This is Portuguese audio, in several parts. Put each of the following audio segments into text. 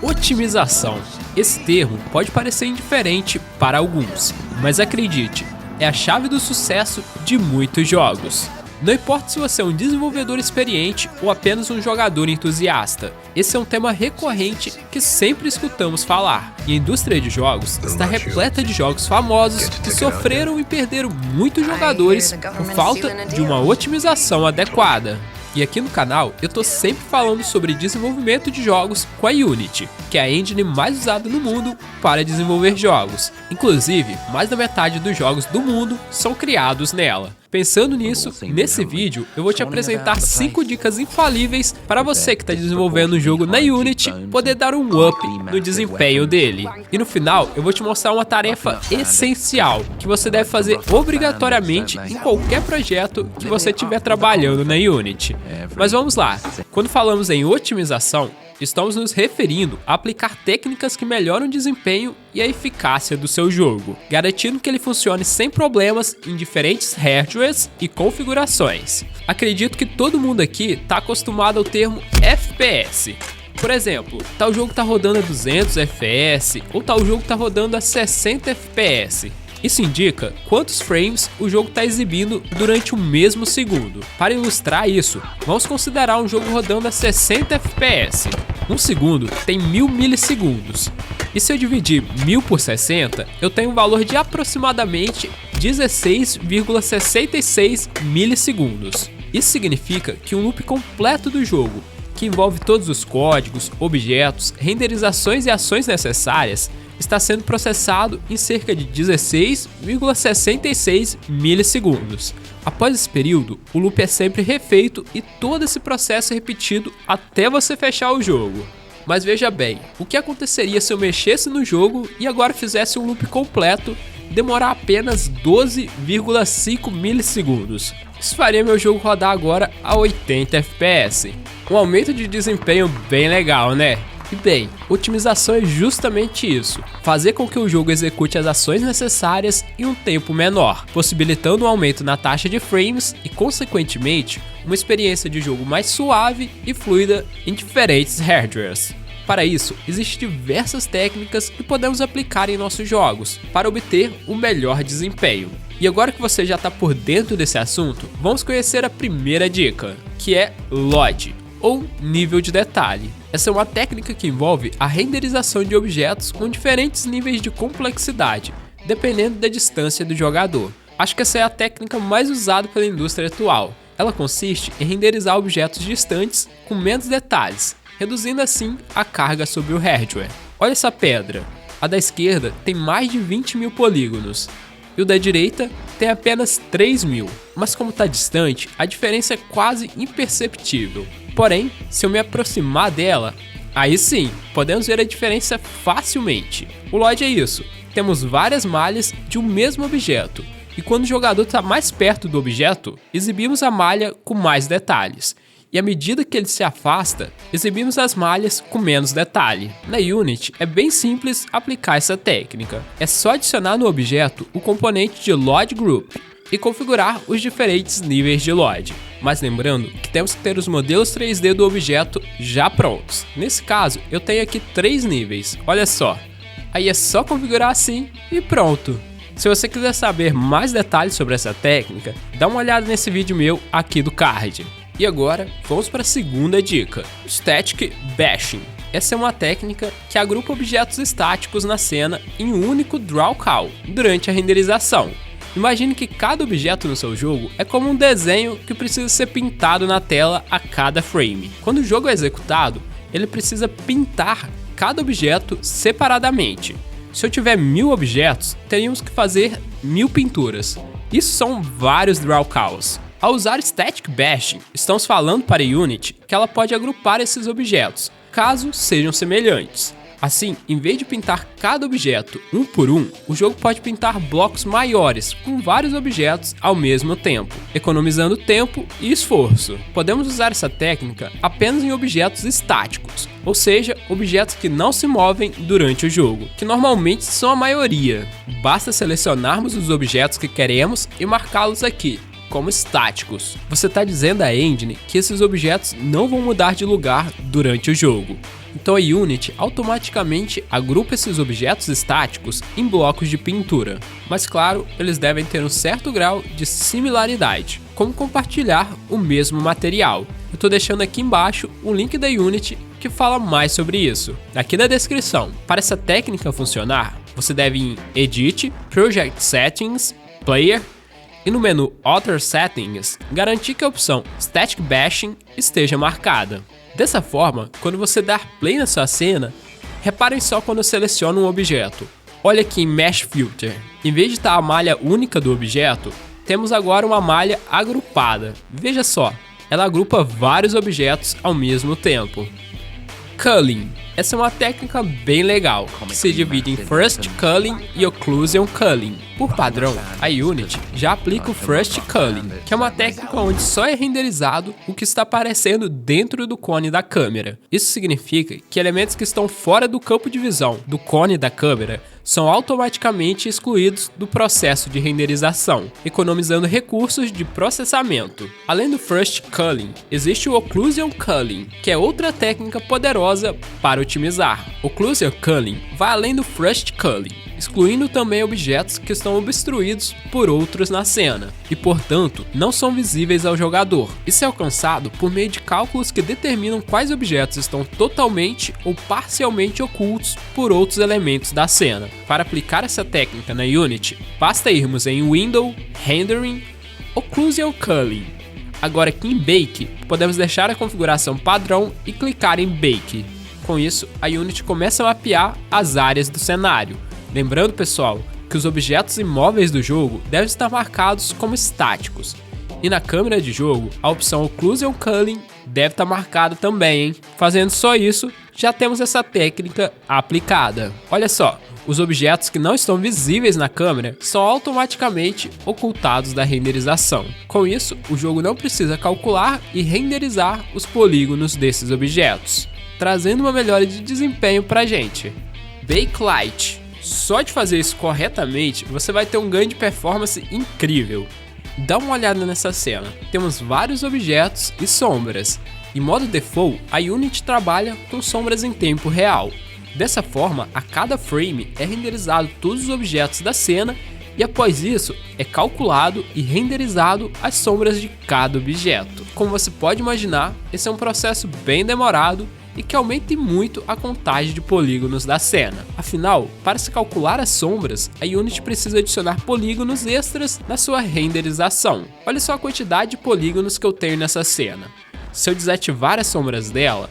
Otimização. Esse termo pode parecer indiferente para alguns, mas acredite, é a chave do sucesso de muitos jogos. Não importa se você é um desenvolvedor experiente ou apenas um jogador entusiasta, esse é um tema recorrente que sempre escutamos falar. E a indústria de jogos está repleta de jogos famosos que sofreram e perderam muitos jogadores por falta de uma otimização adequada. E aqui no canal eu tô sempre falando sobre desenvolvimento de jogos com a Unity, que é a engine mais usada no mundo para desenvolver jogos. Inclusive, mais da metade dos jogos do mundo são criados nela. Pensando nisso, nesse vídeo eu vou te apresentar 5 dicas infalíveis para você que está desenvolvendo um jogo na Unity poder dar um up no desempenho dele. E no final eu vou te mostrar uma tarefa essencial que você deve fazer obrigatoriamente em qualquer projeto que você estiver trabalhando na Unity. Mas vamos lá, quando falamos em otimização, estamos nos referindo a aplicar técnicas que melhoram o desempenho e a eficácia do seu jogo, garantindo que ele funcione sem problemas em diferentes hardwares e configurações. Acredito que todo mundo aqui está acostumado ao termo FPS. Por exemplo, tal jogo está rodando a 200 FPS ou tal jogo está rodando a 60 FPS. Isso indica quantos frames o jogo está exibindo durante o mesmo segundo. Para ilustrar isso, vamos considerar um jogo rodando a 60 FPS. Um segundo tem 1000 milissegundos. E se eu dividir 1000 por 60, eu tenho um valor de aproximadamente 16,66 milissegundos. Isso significa que um loop completo do jogo, que envolve todos os códigos, objetos, renderizações e ações necessárias, está sendo processado em cerca de 16,66 milissegundos. Após esse período, o loop é sempre refeito e todo esse processo é repetido até você fechar o jogo. Mas veja bem, o que aconteceria se eu mexesse no jogo e agora fizesse um loop completo e demorar apenas 12,5 milissegundos? Isso faria meu jogo rodar agora a 80 FPS. Um aumento de desempenho bem legal, né? E bem, otimização é justamente isso, fazer com que o jogo execute as ações necessárias em um tempo menor, possibilitando um aumento na taxa de frames e, consequentemente, uma experiência de jogo mais suave e fluida em diferentes hardwares. Para isso, existem diversas técnicas que podemos aplicar em nossos jogos para obter o melhor desempenho. E agora que você já está por dentro desse assunto, vamos conhecer a primeira dica, que é LOD, ou nível de detalhe. Essa é uma técnica que envolve a renderização de objetos com diferentes níveis de complexidade, dependendo da distância do jogador. Acho que essa é a técnica mais usada pela indústria atual. Ela consiste em renderizar objetos distantes com menos detalhes, reduzindo assim a carga sobre o hardware. Olha essa pedra, a da esquerda tem mais de 20 mil polígonos, e o da direita tem apenas 3.000, mas como está distante, a diferença é quase imperceptível. Porém, se eu me aproximar dela, aí sim, podemos ver a diferença facilmente. O LOD é isso, temos várias malhas de um mesmo objeto, e quando o jogador está mais perto do objeto, exibimos a malha com mais detalhes. E à medida que ele se afasta, exibimos as malhas com menos detalhe. Na Unity é bem simples aplicar essa técnica. É só adicionar no objeto o componente de LOD Group e configurar os diferentes níveis de LOD. Mas lembrando que temos que ter os modelos 3D do objeto já prontos. Nesse caso, eu tenho aqui 3 níveis, olha só. Aí é só configurar assim e pronto. Se você quiser saber mais detalhes sobre essa técnica, dá uma olhada nesse vídeo meu aqui do card. E agora, vamos para a segunda dica, Static Bashing. Essa é uma técnica que agrupa objetos estáticos na cena em um único draw call durante a renderização. Imagine que cada objeto no seu jogo é como um desenho que precisa ser pintado na tela a cada frame. Quando o jogo é executado, ele precisa pintar cada objeto separadamente. Se eu tiver 1000 objetos, teríamos que fazer 1000 pinturas. Isso são vários draw calls. Ao usar Static Bashing, estamos falando para a Unity que ela pode agrupar esses objetos, caso sejam semelhantes. Assim, em vez de pintar cada objeto um por um, o jogo pode pintar blocos maiores com vários objetos ao mesmo tempo, economizando tempo e esforço. Podemos usar essa técnica apenas em objetos estáticos, ou seja, objetos que não se movem durante o jogo, que normalmente são a maioria. Basta selecionarmos os objetos que queremos e marcá-los aqui como estáticos. Você está dizendo à engine que esses objetos não vão mudar de lugar durante o jogo. Então a Unity automaticamente agrupa esses objetos estáticos em blocos de pintura. Mas claro, eles devem ter um certo grau de similaridade, como compartilhar o mesmo material. Eu tô deixando aqui embaixo o link da Unity que fala mais sobre isso, aqui na descrição. Para essa técnica funcionar, você deve ir em Edit, Project Settings, Player e no menu Other Settings, garantir que a opção Static Bashing esteja marcada. Dessa forma, quando você dar play na sua cena, reparem só quando eu seleciono um objeto. Olha aqui em Mesh Filter, em vez de estar a malha única do objeto, temos agora uma malha agrupada. Veja só, ela agrupa vários objetos ao mesmo tempo. Culling. Essa é uma técnica bem legal, que se divide em First Culling e Occlusion Culling. Por padrão, a Unity já aplica o First Culling, que é uma técnica onde só é renderizado o que está aparecendo dentro do cone da câmera. Isso significa que elementos que estão fora do campo de visão do cone da câmera são automaticamente excluídos do processo de renderização, economizando recursos de processamento. Além do First Culling, existe o Occlusion Culling, que é outra técnica poderosa para otimizar. Occlusion Culling vai além do First Culling, excluindo também objetos que estão obstruídos por outros na cena e, portanto, não são visíveis ao jogador. Isso é alcançado por meio de cálculos que determinam quais objetos estão totalmente ou parcialmente ocultos por outros elementos da cena. Para aplicar essa técnica na Unity, basta irmos em Window, Rendering, Occlusion Culling. Agora aqui em Bake, podemos deixar a configuração padrão e clicar em Bake. Com isso, a Unity começa a mapear as áreas do cenário. Lembrando, pessoal, que os objetos imóveis do jogo devem estar marcados como estáticos. E na câmera de jogo, a opção Occlusion Culling deve estar marcada também, hein? Fazendo só isso, já temos essa técnica aplicada. Olha só, os objetos que não estão visíveis na câmera são automaticamente ocultados da renderização. Com isso, o jogo não precisa calcular e renderizar os polígonos desses objetos, trazendo uma melhora de desempenho pra gente. Backlight. Só de fazer isso corretamente, você vai ter um ganho de performance incrível. Dá uma olhada nessa cena, temos vários objetos e sombras. Em modo default, a Unity trabalha com sombras em tempo real. Dessa forma, a cada frame é renderizado todos os objetos da cena e após isso é calculado e renderizado as sombras de cada objeto. Como você pode imaginar, esse é um processo bem demorado e que aumente muito a contagem de polígonos da cena. Afinal, para se calcular as sombras, a Unity precisa adicionar polígonos extras na sua renderização. Olha só a quantidade de polígonos que eu tenho nessa cena. Se eu desativar as sombras dela,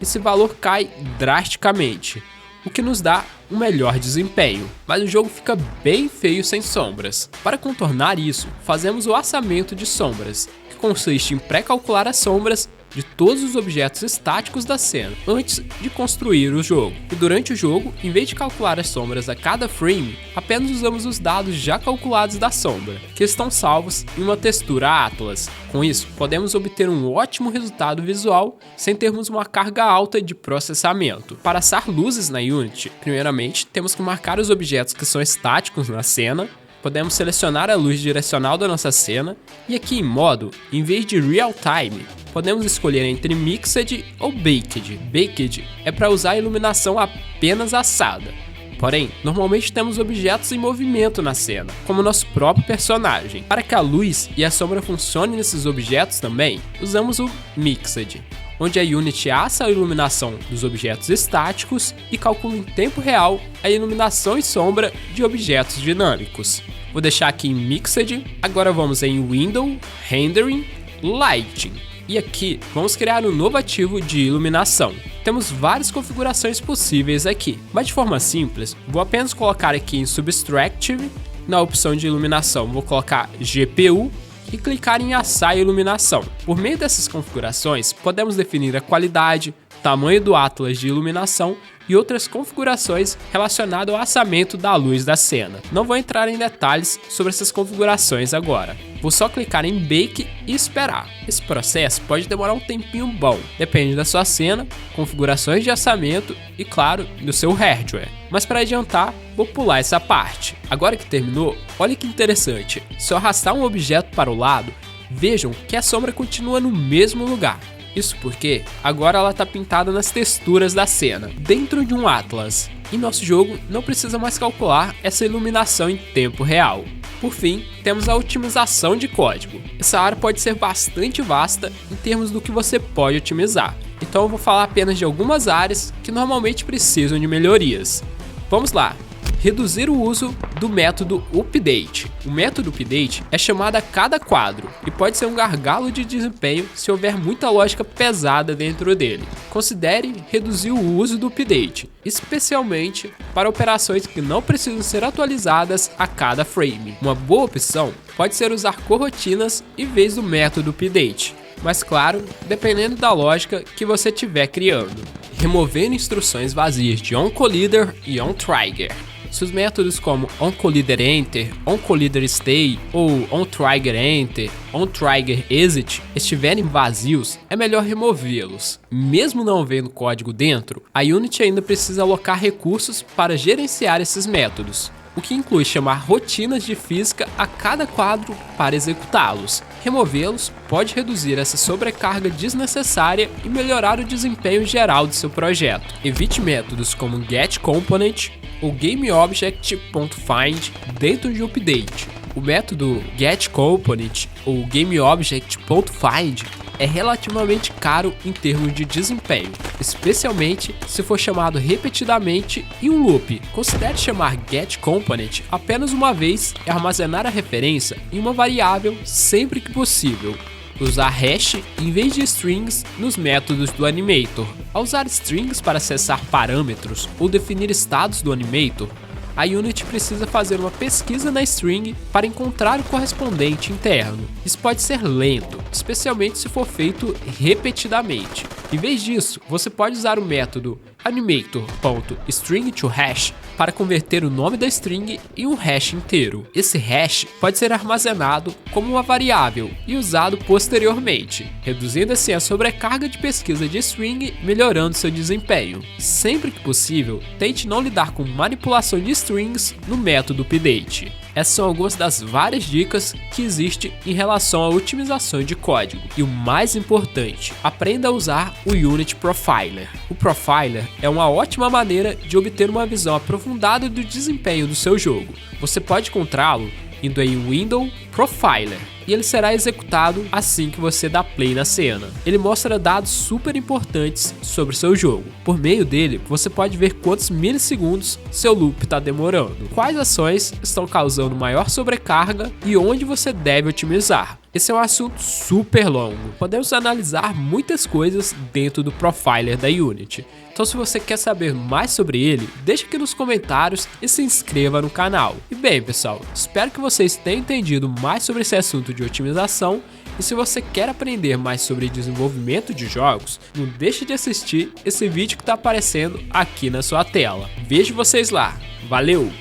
esse valor cai drasticamente, o que nos dá um melhor desempenho, mas o jogo fica bem feio sem sombras. Para contornar isso, fazemos o orçamento de sombras, que consiste em pré-calcular as sombras de todos os objetos estáticos da cena antes de construir o jogo. E durante o jogo, em vez de calcular as sombras a cada frame, apenas usamos os dados já calculados da sombra, que estão salvos em uma textura Atlas. Com isso, podemos obter um ótimo resultado visual sem termos uma carga alta de processamento. Para assar luzes na Unity, primeiramente temos que marcar os objetos que são estáticos na cena. Podemos selecionar a luz direcional da nossa cena e aqui em modo, em vez de Real Time, podemos escolher entre Mixed ou Baked. Baked é para usar a iluminação apenas assada. Porém, normalmente temos objetos em movimento na cena, como nosso próprio personagem. Para que a luz e a sombra funcionem nesses objetos também, usamos o Mixed, onde a Unity assa a iluminação dos objetos estáticos e calcula em tempo real a iluminação e sombra de objetos dinâmicos. Vou deixar aqui em Mixed, agora vamos em Window, Rendering, Lighting. E aqui vamos criar um novo ativo de iluminação. Temos várias configurações possíveis aqui, mas de forma simples, vou apenas colocar aqui em Subtractive, na opção de iluminação vou colocar GPU, e clicar em assar a iluminação. Por meio dessas configurações, podemos definir a qualidade, tamanho do atlas de iluminação e outras configurações relacionadas ao assamento da luz da cena. Não vou entrar em detalhes sobre essas configurações agora. Vou só clicar em Bake e esperar. Esse processo pode demorar um tempinho bom, depende da sua cena, configurações de assamento e, claro, do seu hardware. Mas para adiantar, vou pular essa parte. Agora que terminou, olha que interessante. Se eu arrastar um objeto para o lado, vejam que a sombra continua no mesmo lugar. Isso porque agora ela está pintada nas texturas da cena, dentro de um Atlas. E nosso jogo não precisa mais calcular essa iluminação em tempo real. Por fim, temos a otimização de código. Essa área pode ser bastante vasta em termos do que você pode otimizar. Então eu vou falar apenas de algumas áreas que normalmente precisam de melhorias. Vamos lá! Reduzir o uso do método update. O método update é chamado a cada quadro e pode ser um gargalo de desempenho se houver muita lógica pesada dentro dele. Considere reduzir o uso do update, especialmente para operações que não precisam ser atualizadas a cada frame. Uma boa opção pode ser usar coroutinas em vez do método update, mas claro, dependendo da lógica que você estiver criando. Remover instruções vazias de onCollider e onTrigger. Se os métodos como onColliderEnter, onColliderStay ou onTriggerEnter, onTriggerExit estiverem vazios, é melhor removê-los. Mesmo não havendo código dentro, a Unity ainda precisa alocar recursos para gerenciar esses métodos, o que inclui chamar rotinas de física a cada quadro para executá-los. Removê-los pode reduzir essa sobrecarga desnecessária e melhorar o desempenho geral do seu projeto. Evite métodos como getComponent ou GameObject.find dentro de update. O método getComponent ou GameObject.find é relativamente caro em termos de desempenho, especialmente se for chamado repetidamente em um loop. Considere chamar getComponent apenas uma vez e armazenar a referência em uma variável sempre que possível. Usar hash em vez de strings nos métodos do Animator. Ao usar strings para acessar parâmetros ou definir estados do Animator, a Unity precisa fazer uma pesquisa na string para encontrar o correspondente interno. Isso pode ser lento, especialmente se for feito repetidamente. Em vez disso, você pode usar o método animator.stringToHash para converter o nome da string em um hash inteiro. Esse hash pode ser armazenado como uma variável e usado posteriormente, reduzindo assim a sobrecarga de pesquisa de string, melhorando seu desempenho. Sempre que possível, tente não lidar com manipulação de strings no método update. Essas são algumas das várias dicas que existem em relação à otimização de código. E o mais importante, aprenda a usar o Unity Profiler. O Profiler é uma ótima maneira de obter uma visão aprofundada do desempenho do seu jogo. Você pode encontrá-lo indo em Window Profiler, e ele será executado assim que você dá play na cena. Ele mostra dados super importantes sobre seu jogo. Por meio dele, você pode ver quantos milissegundos seu loop está demorando, quais ações estão causando maior sobrecarga e onde você deve otimizar. Esse é um assunto super longo, podemos analisar muitas coisas dentro do Profiler da Unity. Então se você quer saber mais sobre ele, deixa aqui nos comentários e se inscreva no canal. E bem pessoal, espero que vocês tenham entendido mais sobre esse assunto de otimização, e se você quer aprender mais sobre desenvolvimento de jogos, não deixe de assistir esse vídeo que está aparecendo aqui na sua tela. Vejo vocês lá, valeu!